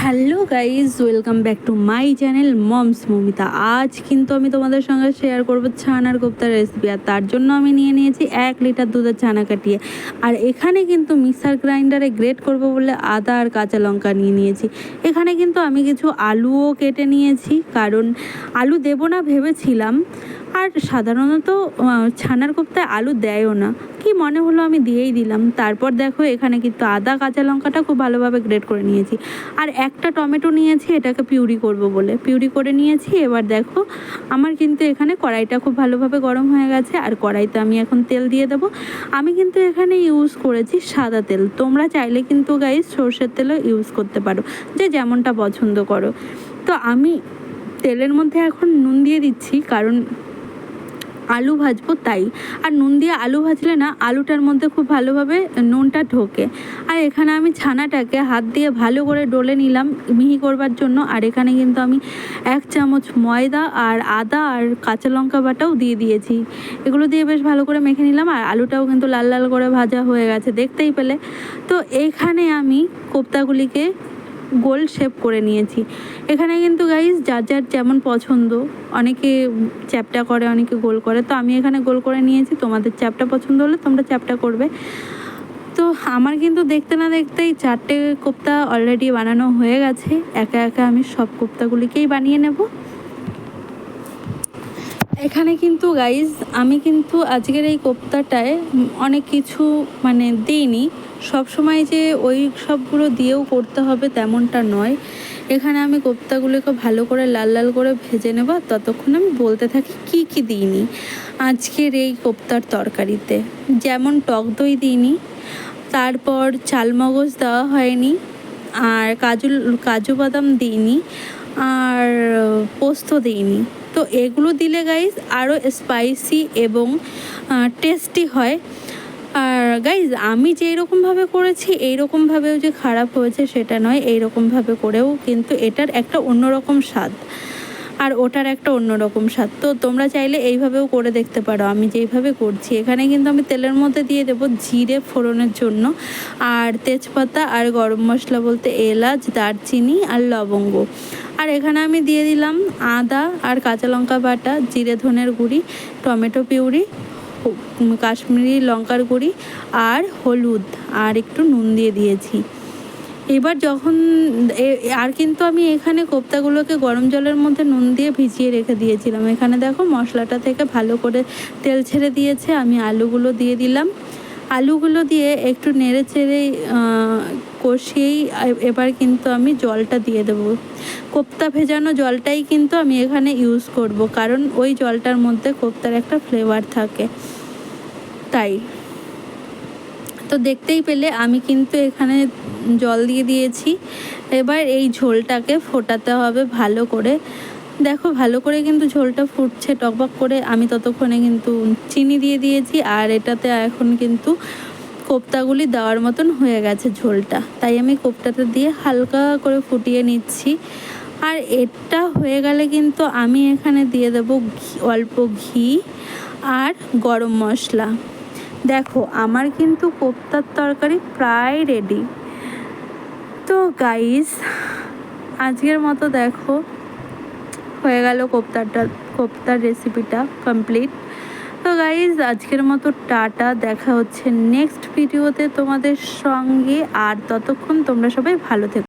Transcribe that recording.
Hello guys, welcome back to my channel Mom's Momita. আজ কিন্তু আমি তোমাদের সঙ্গে শেয়ার করবো ছানার কোপ্তার রেসিপি। আর তার জন্য আমি নিয়ে নিয়েছি 1 লিটার দুধের ছানা কাটিয়ে। আর এখানে কিন্তু মিক্সার গ্রাইন্ডারে গ্রেট করব বলে আদা আর কাঁচা লঙ্কা নিয়ে নিয়েছি। এখানে কিন্তু আমি কিছু আলুও কেটে নিয়েছি, কারণ আলু দেবো না ভেবেছিলাম। আর সাধারণত ছানার কোপ্তায় আলু দেয়ও না, কি মনে হলো আমি দিয়েই দিলাম। তারপর দেখো এখানে কিন্তু আদা কাঁচা লঙ্কাটা খুব ভালোভাবে গ্রেট করে নিয়েছি। আর একটা টমেটো নিয়েছি, এটাকে পিউরি করব বলে পিউরি করে নিয়েছি। এবার দেখো আমার কিন্তু এখানে কড়াইটা খুব ভালোভাবে গরম হয়ে গেছে। আর কড়াইতে আমি এখন তেল দিয়ে দেবো। আমি কিন্তু এখানে ইউজ করেছি সাদা তেল, তোমরা চাইলে কিন্তু গাইস সর্ষের তেলও ইউজ করতে পারো, যে যেমনটা পছন্দ করো। তো আমি তেলের মধ্যে এখন নুন দিয়ে দিচ্ছি, কারণ আলু ভাজবো তাই। আর নুন দিয়ে আলু ভাজলে না আলুটার মধ্যে খুব ভালোভাবে নুনটা ঢোকে। আর এখানে আমি ছানাটাকে হাত দিয়ে ভালো করে ডলে নিলাম মিহি করবার জন্য। আর এখানে কিন্তু আমি 1 চামচ ময়দা আর আদা আর কাঁচা লঙ্কা বাটাও দিয়ে দিয়েছি। এগুলো দিয়ে বেশ ভালো করে মেখে নিলাম। আর আলুটাও কিন্তু লাল লাল করে ভাজা হয়ে গেছে, দেখতেই পেলে। তো এইখানে আমি কোপ্তাগুলিকে গোল শেপ করে নিয়েছি। এখানে কিন্তু গাইস যার যার যেমন পছন্দ, অনেকে চ্যাপটা করে অনেকে গোল করে, তো আমি এখানে গোল করে নিয়েছি। তোমাদের চ্যাপটা পছন্দ হলে তোমরা চ্যাপটা করবে। তো আমার কিন্তু দেখতে না দেখতেই 4টে কোপ্তা অলরেডি বানানো হয়ে গেছে। একা একা আমি সব কোপ্তাগুলিকেই বানিয়ে নেব। এখানে কিন্তু গাইজ আমি কিন্তু আজকের এই কোপ্তাটায় অনেক কিছু দিইনি। সব সময় যে ওই সবগুলো দিয়েও করতে হবে তেমনটা নয়। এখানে আমি কোপ্তাগুলোকে ভালো করে লাল লাল করে ভেজে নেব। ততক্ষণ আমি বলতে থাকি কি কি দিইনি আজকের এই কোপ্তার তরকারিতে। যেমন টক দই দিইনি, তারপর চালমগজ দেওয়া হয়নি, আর কাজু বাদাম দিইনি, আর পোস্ত দিইনি। তো এগুলো দিলে গাইজ আরও স্পাইসি এবং টেস্টি হয়। আর গাইজ আমি যেই রকমভাবে করেছি এই রকমভাবেও যে খারাপ হয়েছে সেটা নয়, এই রকমভাবে করেও কিন্তু এটার একটা অন্যরকম স্বাদ আর ওটার একটা অন্যরকম স্বাদ। তো তোমরা চাইলে এইভাবেও করে দেখতে পারো আমি যেইভাবে করছি। এখানে কিন্তু আমি তেলের মধ্যে দিয়ে দেবো জিরে ফোড়নের জন্য, আর তেজপাতা আর গরম মশলা বলতে এলাচ, দারচিনি আর লবঙ্গ। আর এখানে আমি দিয়ে দিলাম আদা আর কাঁচা লঙ্কা বাটা, জিরে ধনের গুঁড়ি, টমেটো পিউরি, কাশ্মীরি লঙ্কার গুঁড়ি আর হলুদ, আর একটু নুন দিয়ে দিয়েছি। এবার যখন আর কিন্তু আমি এখানে কোপ্তাগুলোকে গরম জলের মধ্যে নুন দিয়ে ভিজিয়ে রেখে দিয়েছিলাম। এখানে দেখো মশলাটা থেকে ভালো করে তেল ছেড়ে দিয়েছে। আমি আলুগুলো দিয়ে দিলাম। আলুগুলো দিয়ে একটু নেড়ে চেড়ে কষিয়েই এবার কিন্তু আমি জলটা দিয়ে দেবো। কোপ্তা ভেজানো জলটাই কিন্তু আমি এখানে ইউজ করব, কারণ ওই জলটার মধ্যে কোপ্তার একটা ফ্লেভার থাকে তাই। তো দেখতেই পেলে আমি কিন্তু এখানে জল দিয়ে দিয়েছি। এবার এই ঝোলটাকে ফোটাতে হবে ভালো করে। দেখো ভালো করে কিন্তু ঝোলটা ফুটছে টকবক করে। আমি ততক্ষণে কিন্তু চিনি দিয়ে দিয়েছি। আর এটাতে এখন কিন্তু কোপ্তাগুলি দেওয়ার মতন হয়ে গেছে ঝোলটা, তাই আমি কোপ্তাটা দিয়ে হালকা করে ফুটিয়ে নিচ্ছি। আর এটা হয়ে গেলে কিন্তু আমি এখানে দিয়ে দেবো অল্প ঘি আর গরম মশলা। দেখো আমার কিন্তু কোপ্তার তরকারি প্রায় রেডি। তো গাইস আজকের মতো দেখো হয়ে গেল কোপ্তার রেসিপিটা কমপ্লিট। তো গাইস আজকের মতো টাটা, দেখা হচ্ছে নেক্সট ভিডিওতে তোমাদের সঙ্গে। আর ততক্ষণ তোমরা সবাই ভালো থেকো।